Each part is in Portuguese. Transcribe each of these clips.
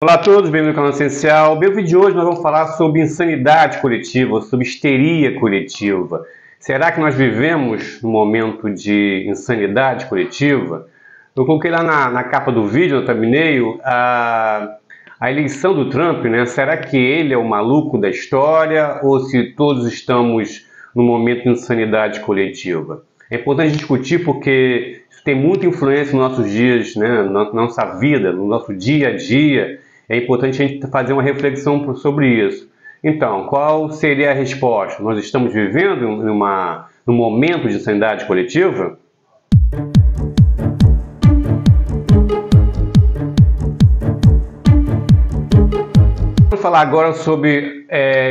Olá a todos, bem-vindos ao canal Essencial. No vídeo de hoje nós vamos falar sobre insanidade coletiva, sobre histeria coletiva. Será que nós vivemos num momento de insanidade coletiva? Eu coloquei lá na capa do vídeo, no thumbnail, a eleição do Trump, né? Será que ele é o maluco da história ou se todos estamos num momento de insanidade coletiva? É importante discutir porque isso tem muita influência nos nossos dias, né? Na nossa vida, no nosso dia a dia. É importante a gente fazer uma reflexão sobre isso. Então, qual seria a resposta? Nós estamos vivendo num momento de insanidade coletiva? Vamos falar agora sobre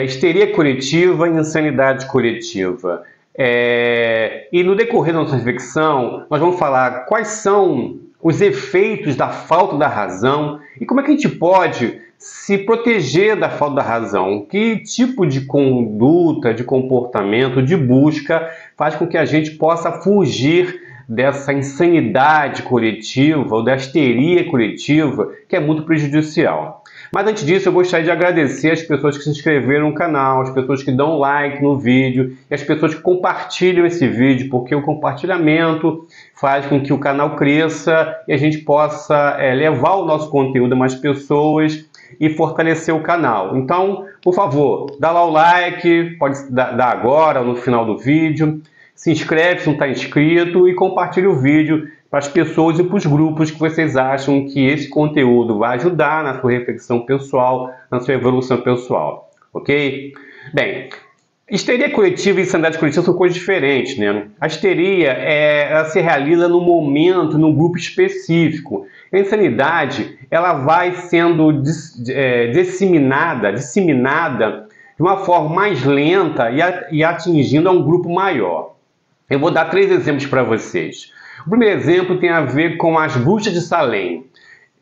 histeria coletiva e insanidade coletiva. E no decorrer da nossa reflexão, nós vamos falar quais são os efeitos da falta da razão e como é que a gente pode se proteger da falta da razão. Que tipo de conduta, de comportamento, de busca faz com que a gente possa fugir dessa insanidade coletiva ou da histeria coletiva que é muito prejudicial. Mas antes disso, eu gostaria de agradecer as pessoas que se inscreveram no canal, as pessoas que dão like no vídeo e as pessoas que compartilham esse vídeo, porque o compartilhamento faz com que o canal cresça e a gente possa levar o nosso conteúdo a mais pessoas e fortalecer o canal. Então, por favor, dá lá o like, pode dar agora ou no final do vídeo, se inscreve se não está inscrito e compartilhe o vídeo para as pessoas e para os grupos que vocês acham que esse conteúdo vai ajudar na sua reflexão pessoal, na sua evolução pessoal, ok? Bem, histeria coletiva e insanidade coletiva são coisas diferentes, né? A histeria ela se realiza num momento, num grupo específico. A insanidade ela vai sendo disseminada de uma forma mais lenta e atingindo a um grupo maior. Eu vou dar 3 exemplos para vocês. O primeiro exemplo tem a ver com as bruxas de Salem.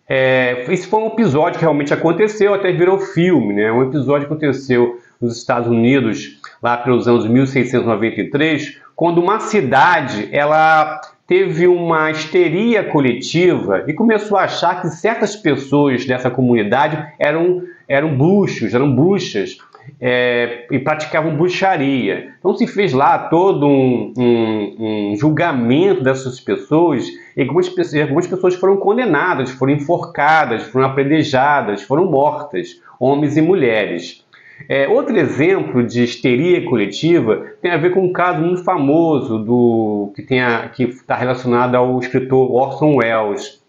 Esse foi um episódio que realmente aconteceu, até virou filme, né? Um episódio que aconteceu nos Estados Unidos, lá pelos anos 1693, quando uma cidade ela teve uma histeria coletiva e começou a achar que certas pessoas dessa comunidade eram bruxos, eram bruxas. E praticavam bruxaria. Então se fez lá todo um julgamento dessas pessoas e algumas pessoas foram condenadas, foram enforcadas, foram apedrejadas, foram mortas, homens e mulheres. Outro exemplo de histeria coletiva tem a ver com um caso muito famoso que está relacionado ao escritor Orson Welles.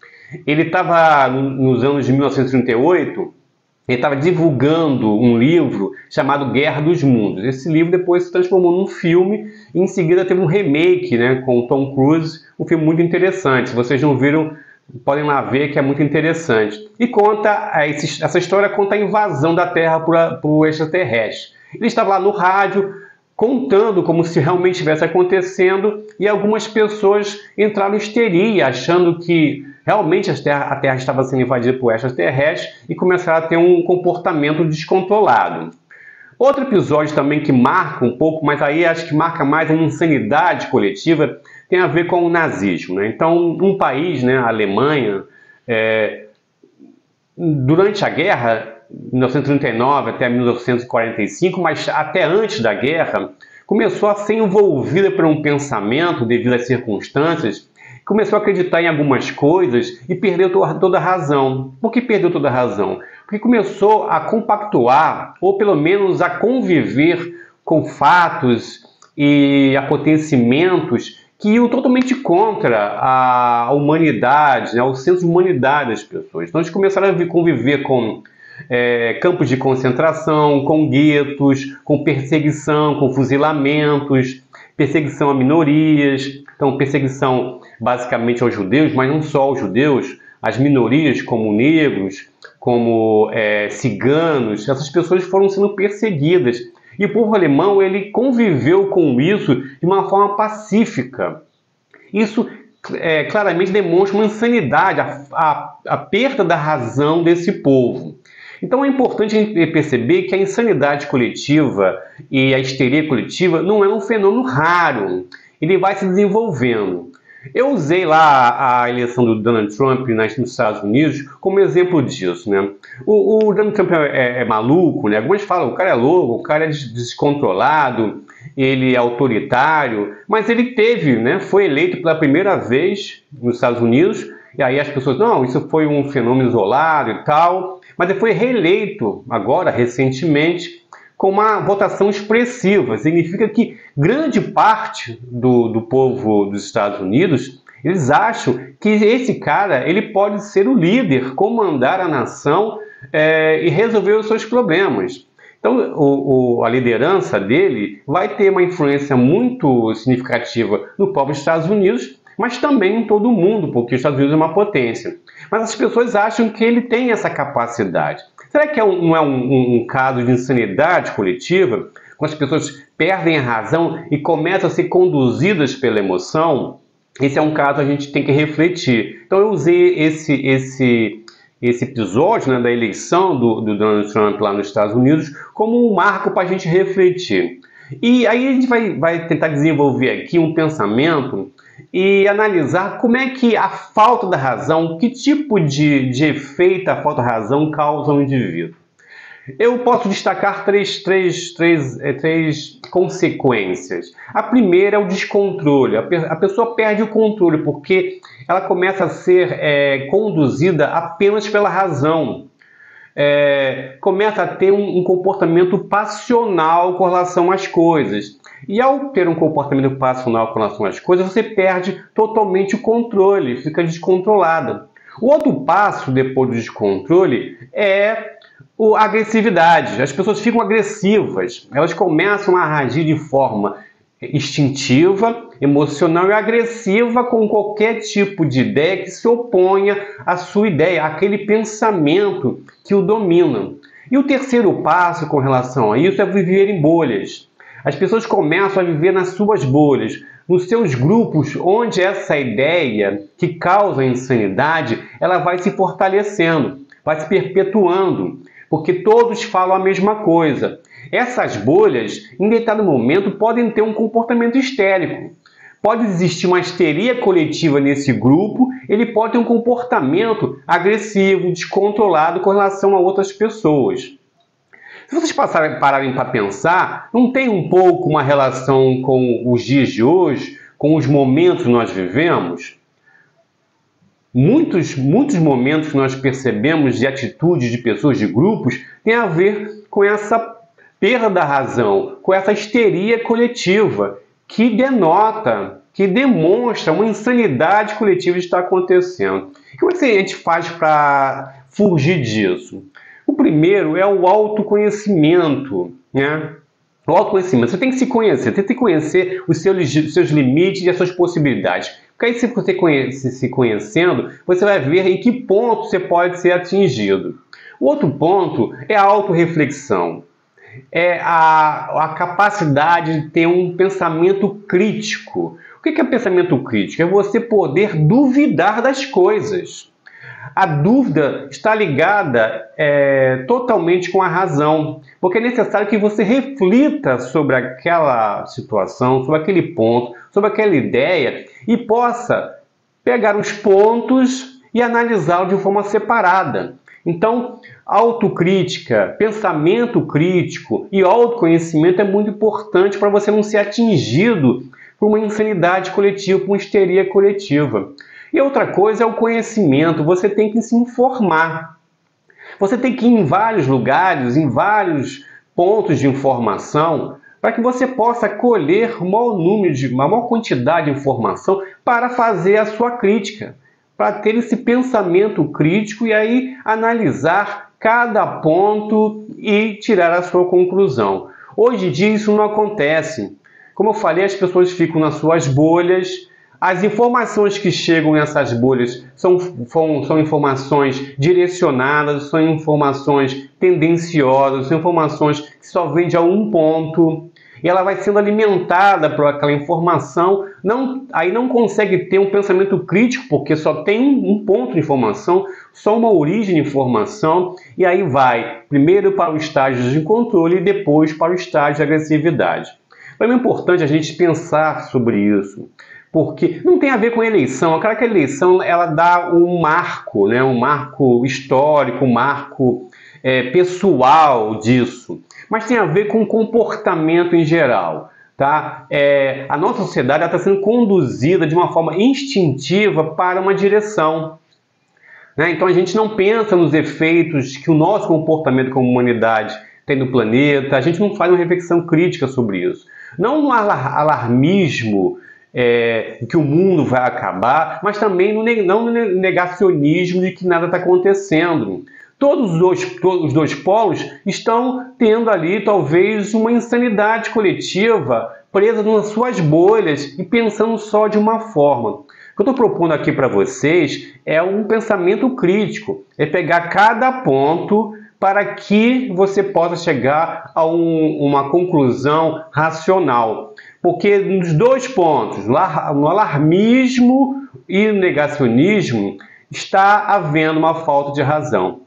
Ele estava nos anos de 1938. Ele estava divulgando um livro chamado Guerra dos Mundos. Esse livro depois se transformou num filme e em seguida teve um remake, né, com o Tom Cruise, um filme muito interessante. Se vocês não viram, podem lá ver que é muito interessante. E essa história conta a invasão da Terra por extraterrestre. Ele estava lá no rádio contando como se realmente estivesse acontecendo e algumas pessoas entraram em histeria, achando que realmente a Terra estava sendo invadida por extraterrestres e começaram a ter um comportamento descontrolado. Outro episódio também que marca um pouco, mas aí acho que marca mais a insanidade coletiva, tem a ver com o nazismo, né? Então, um país, né, a Alemanha, durante a guerra, 1939 até 1945, mas até antes da guerra, começou a ser envolvida por um pensamento, devido às circunstâncias, começou a acreditar em algumas coisas e perdeu toda a razão. Por que perdeu toda a razão? Porque começou a compactuar, ou pelo menos a conviver com fatos e acontecimentos que iam totalmente contra a humanidade, né, o senso de humanidade das pessoas. Então eles começaram a conviver com campos de concentração, com guetos, com perseguição, com fuzilamentos, perseguição a minorias, então perseguição basicamente aos judeus, mas não só aos judeus, as minorias como negros, como ciganos, essas pessoas foram sendo perseguidas. E o povo alemão ele conviveu com isso de uma forma pacífica. Isso claramente demonstra uma insanidade, a perda da razão desse povo. Então é importante a gente perceber que a insanidade coletiva e a histeria coletiva não é um fenômeno raro. Ele vai se desenvolvendo. Eu usei lá a eleição do Donald Trump nos Estados Unidos como exemplo disso, né? O Donald Trump é maluco, né? Alguns falam, o cara é louco, o cara é descontrolado, ele é autoritário, mas ele teve, né? Foi eleito pela primeira vez nos Estados Unidos, e aí as pessoas, não, isso foi um fenômeno isolado e tal, mas ele foi reeleito agora, recentemente, com uma votação expressiva. Significa que grande parte do povo dos Estados Unidos, eles acham que esse cara ele pode ser o líder, comandar a nação e resolver os seus problemas. Então, a liderança dele vai ter uma influência muito significativa no povo dos Estados Unidos, mas também em todo o mundo, porque os Estados Unidos é uma potência. Mas as pessoas acham que ele tem essa capacidade. Será que não é um caso de insanidade coletiva, quando as pessoas perdem a razão e começam a ser conduzidas pela emoção? Esse é um caso que a gente tem que refletir. Então eu usei esse episódio, né, da eleição do Donald Trump lá nos Estados Unidos como um marco para a gente refletir. E aí a gente vai tentar desenvolver aqui um pensamento e analisar como é que a falta da razão, que tipo de efeito a falta da razão causa no indivíduo. Eu posso destacar três consequências. A primeira é o descontrole. A pessoa perde o controle porque ela começa a ser conduzida apenas pela razão. Começa a ter um comportamento passional com relação às coisas. E ao ter um comportamento passional com relação às coisas, você perde totalmente o controle, fica descontrolada. O outro passo depois do descontrole é a agressividade. As pessoas ficam agressivas, elas começam a agir de forma instintiva, emocional e agressiva com qualquer tipo de ideia que se oponha à sua ideia, àquele pensamento que o domina. E o terceiro passo com relação a isso é viver em bolhas. As pessoas começam a viver nas suas bolhas, nos seus grupos, onde essa ideia que causa a insanidade, ela vai se fortalecendo, vai se perpetuando, porque todos falam a mesma coisa. Essas bolhas, em determinado momento, podem ter um comportamento histérico. Pode existir uma histeria coletiva nesse grupo, ele pode ter um comportamento agressivo, descontrolado com relação a outras pessoas. Se vocês pararem para pensar, não tem um pouco uma relação com os dias de hoje, com os momentos que nós vivemos? Muitos momentos que nós percebemos de atitudes de pessoas, de grupos, tem a ver com essa perda da razão, com essa histeria coletiva, que denota, que demonstra uma insanidade coletiva que está acontecendo. Como é que a gente faz para fugir disso? O primeiro é o autoconhecimento, né? O autoconhecimento. Você tem que se conhecer os seus limites e as suas possibilidades. Porque aí, se você se conhecendo, você vai ver em que ponto você pode ser atingido. O outro ponto é a autorreflexão. É a capacidade de ter um pensamento crítico. O que é pensamento crítico? É você poder duvidar das coisas. A dúvida está ligada totalmente com a razão, porque é necessário que você reflita sobre aquela situação, sobre aquele ponto, sobre aquela ideia e possa pegar os pontos e analisá-los de forma separada. Então, autocrítica, pensamento crítico e autoconhecimento é muito importante para você não ser atingido por uma insanidade coletiva, por uma histeria coletiva. E outra coisa é o conhecimento. Você tem que se informar. Você tem que ir em vários lugares, em vários pontos de informação, para que você possa colher uma maior quantidade de informação para fazer a sua crítica, para ter esse pensamento crítico e aí analisar cada ponto e tirar a sua conclusão. Hoje em dia isso não acontece. Como eu falei, as pessoas ficam nas suas bolhas. As informações que chegam nessas bolhas são informações direcionadas, são informações tendenciosas, são informações que só vêm de um ponto. E ela vai sendo alimentada por aquela informação, aí não consegue ter um pensamento crítico, porque só tem um ponto de informação, só uma origem de informação, e aí vai primeiro para o estágio de controle e depois para o estágio de agressividade. Então é importante a gente pensar sobre isso. porque não tem a ver com eleição. Aquela que a eleição ela dá um marco, né? Um marco histórico, um marco pessoal disso, mas tem a ver com o comportamento em geral. Tá? A nossa sociedade está sendo conduzida de uma forma instintiva para uma direção. Né? Então a gente não pensa nos efeitos que o nosso comportamento como humanidade tem no planeta, a gente não faz uma reflexão crítica sobre isso. Não no alarmismo que o mundo vai acabar, mas também não no negacionismo de que nada está acontecendo. Todos os dois polos estão tendo ali talvez uma insanidade coletiva presa nas suas bolhas e pensando só de uma forma. O que eu estou propondo aqui para vocês é um pensamento crítico, é pegar cada ponto para que você possa chegar a uma conclusão racional. Porque nos dois pontos, no alarmismo e no negacionismo, está havendo uma falta de razão.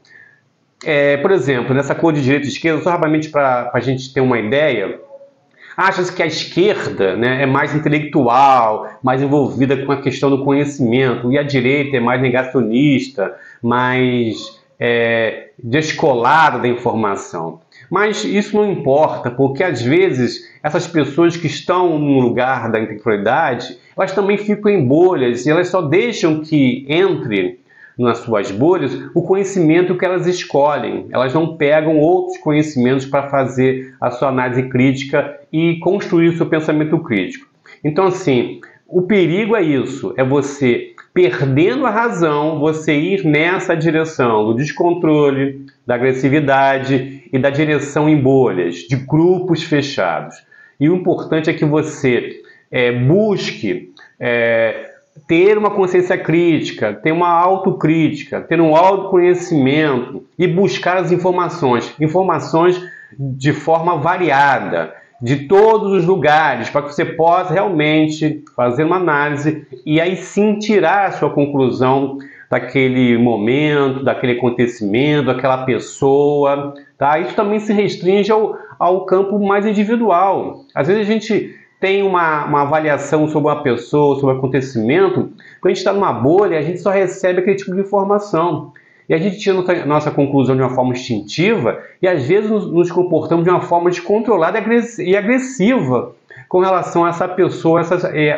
Por exemplo, nessa cor de direita e esquerda, só rapidamente para a gente ter uma ideia, acha-se que a esquerda, né, é mais intelectual, mais envolvida com a questão do conhecimento, e a direita é mais negacionista, mais descolada da informação. Mas isso não importa, porque às vezes essas pessoas que estão no lugar da intelectualidade, elas também ficam em bolhas, e elas só deixam que entre nas suas bolhas o conhecimento que elas escolhem. Elas não pegam outros conhecimentos para fazer a sua análise crítica e construir o seu pensamento crítico. Então, assim, o perigo é isso, é você, perdendo a razão, você ir nessa direção do descontrole, da agressividade e da direção em bolhas, de grupos fechados. E o importante é que você busque ter uma consciência crítica, ter uma autocrítica, ter um autoconhecimento e buscar as informações de forma variada, de todos os lugares, para que você possa realmente fazer uma análise e aí sim tirar a sua conclusão daquele momento, daquele acontecimento, daquela pessoa, tá? Isso também se restringe ao campo mais individual. Às vezes a gente tem uma avaliação sobre uma pessoa, sobre um acontecimento, quando a gente está numa bolha, a gente só recebe aquele tipo de informação. E a gente tira nossa conclusão de uma forma instintiva e às vezes nos comportamos de uma forma descontrolada e agressiva com relação a essa pessoa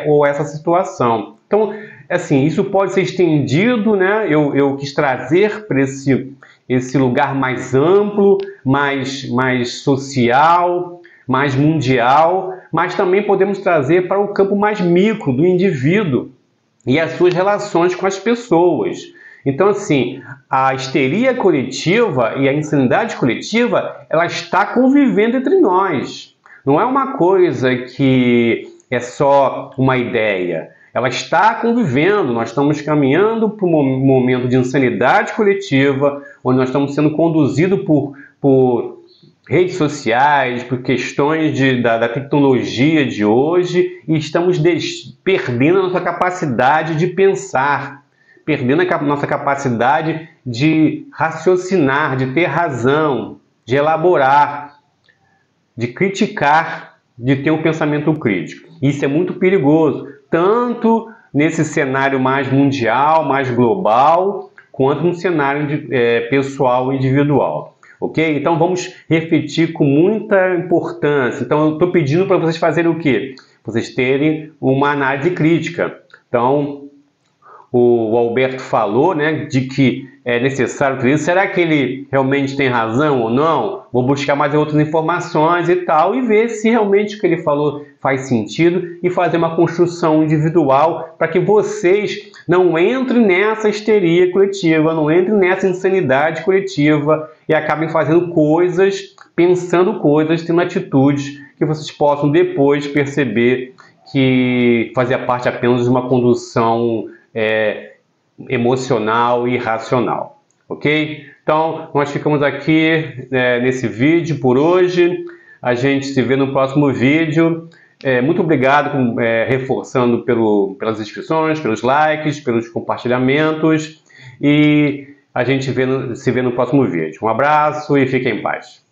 ou essa situação. Então, assim, isso pode ser estendido, né? Eu quis trazer para esse lugar mais amplo, mais social, mais mundial, mas também podemos trazer para o campo mais micro do indivíduo e as suas relações com as pessoas. Então, assim, a histeria coletiva e a insanidade coletiva, ela está convivendo entre nós. Não é uma coisa que é só uma ideia. Ela está convivendo. Nós estamos caminhando para um momento de insanidade coletiva, onde nós estamos sendo conduzidos por redes sociais, por questões da tecnologia de hoje, e estamos perdendo a nossa capacidade de pensar, perdendo a nossa capacidade de raciocinar, de ter razão, de elaborar, de criticar, de ter um pensamento crítico. Isso é muito perigoso, tanto nesse cenário mais mundial, mais global, quanto no cenário pessoal e individual. Ok? Então vamos refletir com muita importância. Então eu estou pedindo para vocês fazerem o quê? Vocês terem uma análise crítica. Então o Alberto falou, né, de que é necessário tudo isso. Será que ele realmente tem razão ou não? Vou buscar mais outras informações e tal, e ver se realmente o que ele falou faz sentido e fazer uma construção individual para que vocês não entrem nessa histeria coletiva, não entrem nessa insanidade coletiva e acabem fazendo coisas, pensando coisas, tendo atitudes que vocês possam depois perceber que fazia parte apenas de uma condução emocional e racional, ok? Então, nós ficamos aqui nesse vídeo por hoje. A gente se vê no próximo vídeo. Muito obrigado, reforçando pelas inscrições, pelos likes, pelos compartilhamentos. E a gente se vê no próximo vídeo. Um abraço e fiquem em paz.